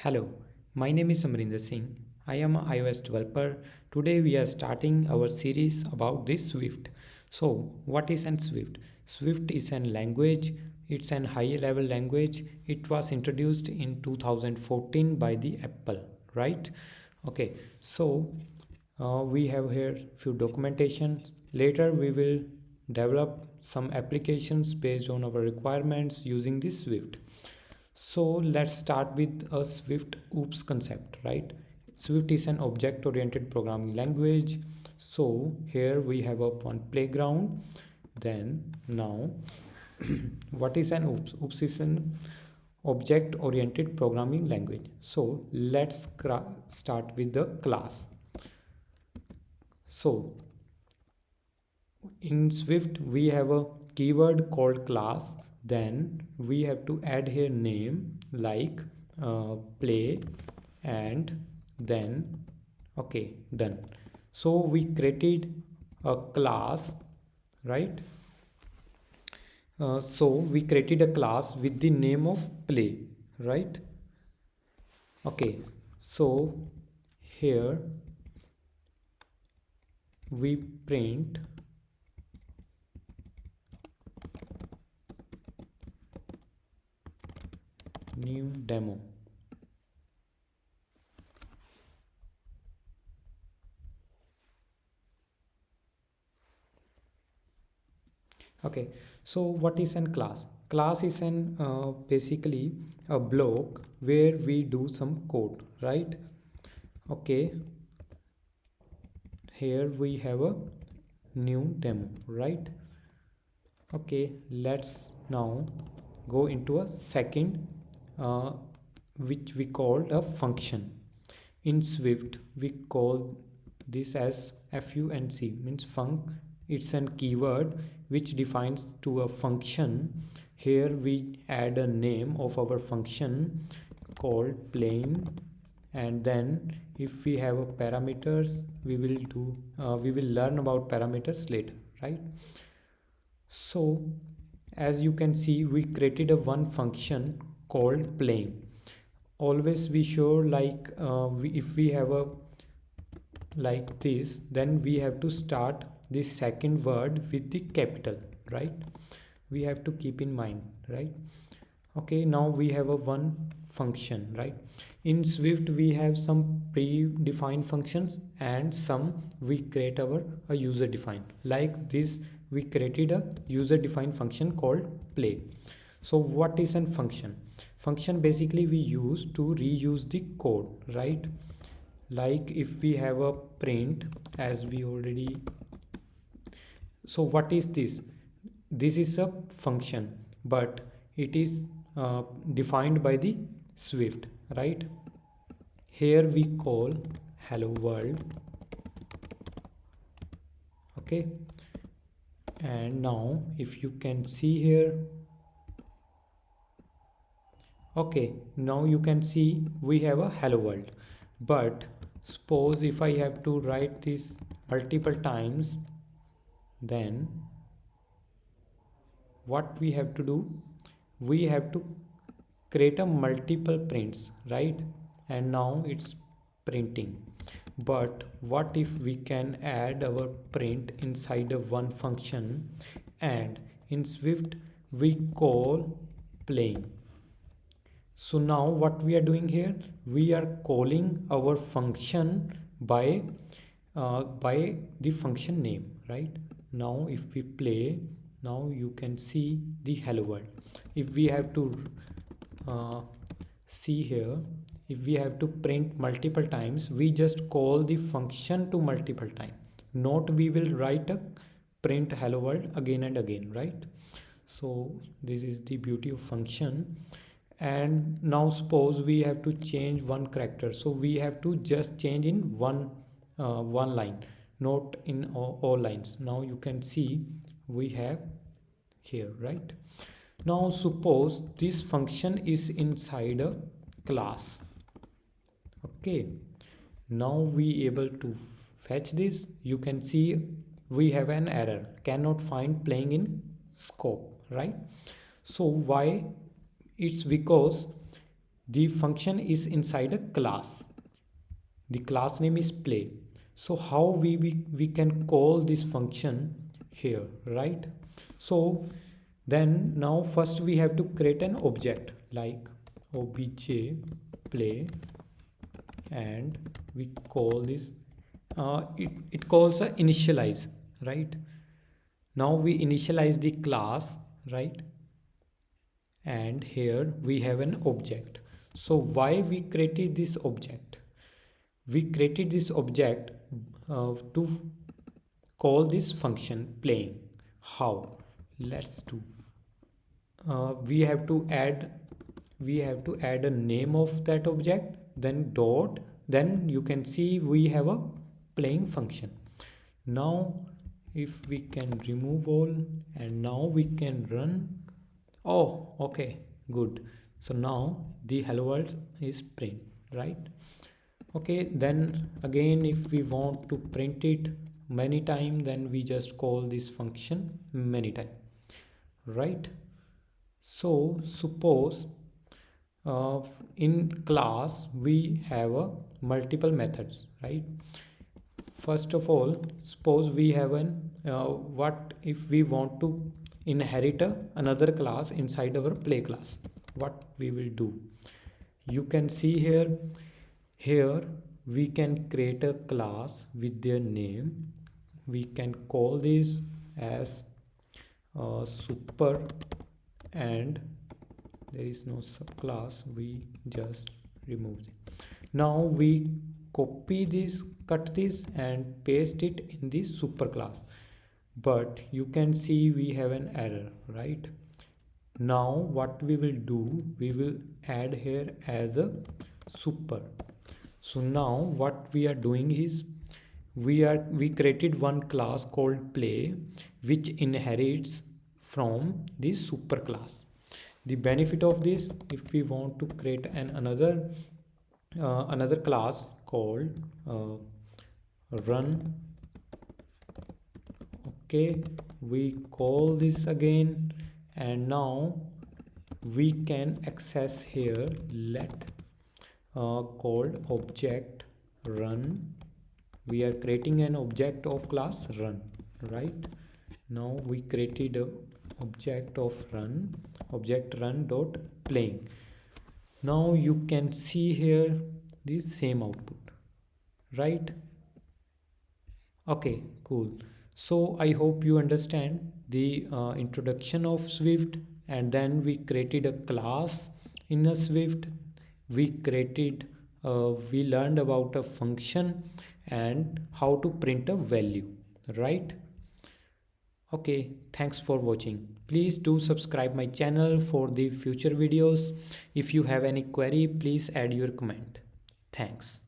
Hello, my name is Amrinder Singh. I am an iOS developer. Today we are starting our series about this Swift. So, what is an Swift? Swift is an language. It's an high-level language. It was introduced in 2014 by the Apple, right? Okay, so we have here few documentation. Later we will develop some applications based on our requirements using this Swift. So let's start with a Swift OOPS concept, right? Swift is an object oriented programming language. So here we have a one playground. Then now what is an OOPS? OOPS is an object oriented programming language. So let's start with the class. So in Swift we have a keyword called class. Then we have to add here name like play, and then okay, done. So we created a class, right? So we created a class with the name of play, right? Okay, so here we print new demo. Okay, so what is an class? Class is an basically a block where we do some code, right? Okay, here we have a new demo, right? Okay, let's now go into a second uh, which we called a function. In Swift we call this as func, means func. It's a keyword which defines to a function. Here we add a name of our function called playing, and then if we have a parameters we will learn about parameters later, right? So as you can see, we created a one function called playing. Always be sure like if we have a like this, then we have to start this second word with the capital, right? We have to keep in mind, right? Okay, now we have a one function, right? In Swift we have some predefined functions and some we create our a user defined. Like this, we created a user defined function called play. So what is a function? Function basically we use to reuse the code, right? Like if we have a print, as we already, so what is this? This is a function, but it is defined by the Swift, right? Here we call hello world. Okay, and now if you can see here, okay, now you can see we have a hello world. But suppose if I have to write this multiple times, then what we have to do, we have to create a multiple prints, right? And now it's printing. But what if we can add our print inside of one function, and in Swift we call playing. So now what we are doing here, we are calling our function by the function name, right? Now if we play, now you can see the hello world. If we have to see here, if we have to print multiple times, we just call the function to multiple times, not we will write a print hello world again and again, right? So this is the beauty of function. And now suppose we have to change one character, so we have to just change in one line, not in all lines. Now you can see we have here, right? Now suppose this function is inside a class. Okay, now we able to fetch this. You can see we have an error, cannot find playing in scope, right? So why? It's because the function is inside a class. The class name is play. So how we can call this function here, right? So then now first we have to create an object like obj play, and we call this it calls a initialize, right? Now we initialize the class, right? And here we have an object. So why we created this object? We created this object to call this function playing. How? Let's do. We have to add a name of that object, then dot, then you can see we have a playing function. Now if we can remove all, and now we can run. Oh, okay, good. So now the hello world is print, right? Okay, then again if we want to print it many times, then we just call this function many times, right? So suppose in class we have a multiple methods, right? First of all, suppose we have an what if we want to inherit another class inside our play class, what we will do? You can see here we can create a class with their name. We can call this as super, and there is no subclass, we just remove it. Now we copy this, cut this and paste it in the super class, but you can see we have an error, right? Now what we will do, we will add here as a super. So now what we are doing is we created one class called play which inherits from this super class. The benefit of this, if we want to create another class called run, okay, we call this again, and now we can access here let called object run. We are creating an object of class run, right? Now we created a object of run, object run dot playing. Now you can see here the same output, right? Okay, cool. So I hope you understand the introduction of Swift, and then we created a class in a Swift. We learned about a function and how to print a value, right? Okay, thanks for watching. Please do subscribe my channel for the future videos. If you have any query, please add your comment. Thanks.